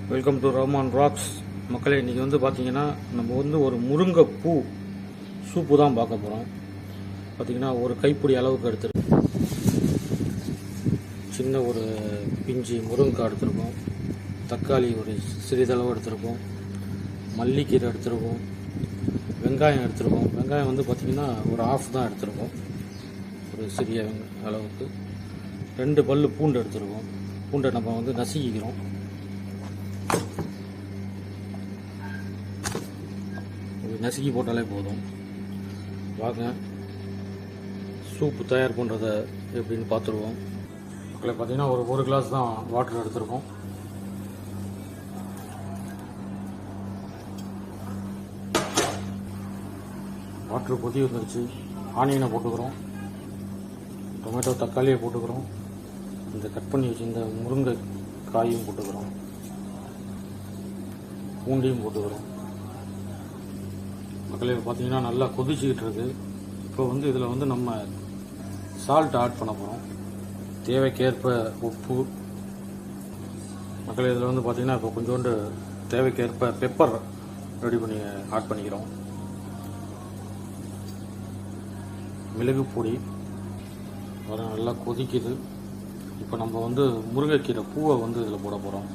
Welcome to ரோமான் rocks. மக்களே, இன்றைக்கி வந்து பார்த்திங்கன்னா நம்ம வந்து ஒரு முருங்கைப்பூ சூப்பு தான் பார்க்க போகிறோம். பார்த்திங்கன்னா ஒரு கைப்பிடி அளவுக்கு எடுத்துருக்கோம். சின்ன ஒரு பிஞ்சு முருங்கைக்காய் எடுத்துருக்கோம். தக்காளி ஒரு சிறிதளவு எடுத்துருக்கோம். மல்லிக்கீரை எடுத்துருக்கோம். வெங்காயம் எடுத்துருக்கோம். வெங்காயம் வந்து பார்த்திங்கன்னா ஒரு ஆஃப் தான் எடுத்துருக்கோம், ஒரு சிறிய அளவுக்கு. 2 பல்லு பூண்டு எடுத்துருக்கோம். பூண்டை நம்ம வந்து நசுக்கிக்கிறோம். நசுக்கி போட்டாலே போதும். வாங்க சூப்பு தயார் பண்ணுறதை எப்படின்னு பார்த்துருவோம். மக்களை பார்த்தீங்கன்னா ஒரு கிளாஸ் தான் வாட்டர் எடுத்துருக்கோம். வாட்டர் கொதி வந்துருச்சு. ஆனியனை போட்டுக்கிறோம். டொமேட்டோ தக்காளியை போட்டுக்கிறோம். இந்த கட் பண்ணி வச்சுருந்த முருங்கை காயும் போட்டுக்கிறோம். பூண்டையும் போட்டுக்கிறோம். மக்களே பார்த்தீங்கன்னா நல்லா கொதிச்சுக்கிட்டு இருக்கு. இப்போ வந்து இதில் வந்து நம்ம சால்ட் ஆட் பண்ண போகிறோம். தேவைக்கேற்ப உப்பு. மக்களே இதில் வந்து பார்த்திங்கன்னா இப்போ கொஞ்சோண்டு தேவைக்கேற்ப பெப்பர் ரெடி பண்ணி ஆட் பண்ணிக்கிறோம். மிளகு பொடி. அதெல்லாம் நல்லா கொதிக்குது. இப்போ நம்ம வந்து முருங்கைக்கீரை பூவை வந்து இதில் போட போகிறோம்.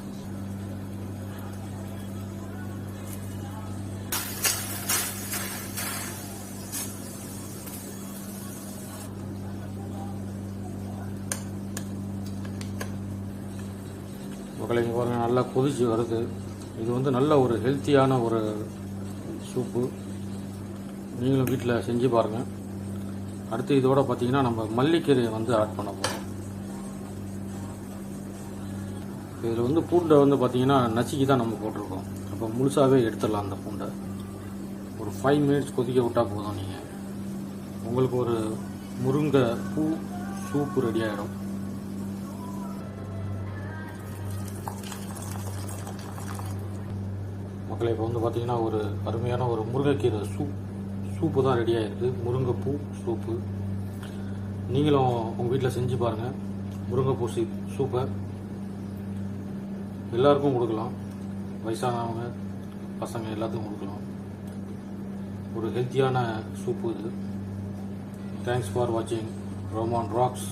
மக்களை பாருங்கள், நல்லா கொதிச்சு வருது. இது வந்து நல்ல ஒரு ஹெல்த்தியான ஒரு சூப்பு. நீங்களும் வீட்டில் செஞ்சு பாருங்கள். அடுத்து இதோட பார்த்தீங்கன்னா நம்ம மல்லிக்கீரையை வந்து ஆட் பண்ண போகிறோம். இதில் வந்து பூண்டை வந்து பார்த்தீங்கன்னா நசுக்கி தான் நம்ம போட்டிருக்கோம். அப்போ முழுசாகவே எடுத்துடலாம். அந்த பூண்டை ஒரு 5 மினிட்ஸ் கொதிக்க விட்டால் போதும். நீங்கள் உங்களுக்கு ஒரு முருங்கை பூ சூப்பு ரெடி ஆகிடும். மக்களை இப்போ வந்து பார்த்திங்கன்னா ஒரு அருமையான ஒரு முருங்கைக்கீரை சூப்பு தான் ரெடி ஆகிருக்கு. முருங்கைப்பூ சூப்பு. நீங்களும் உங்கள் வீட்டில் செஞ்சு பாருங்கள். முருங்கைப்பூ சூப்பை எல்லாருக்கும் கொடுக்கலாம். வயசானவங்க, பசங்க எல்லாத்துக்கும் கொடுக்கலாம். ஒரு ஹெல்த்தியான சூப்பு இது. தேங்க்ஸ் ஃபார் வாட்சிங் ரோமான் ராக்ஸ்.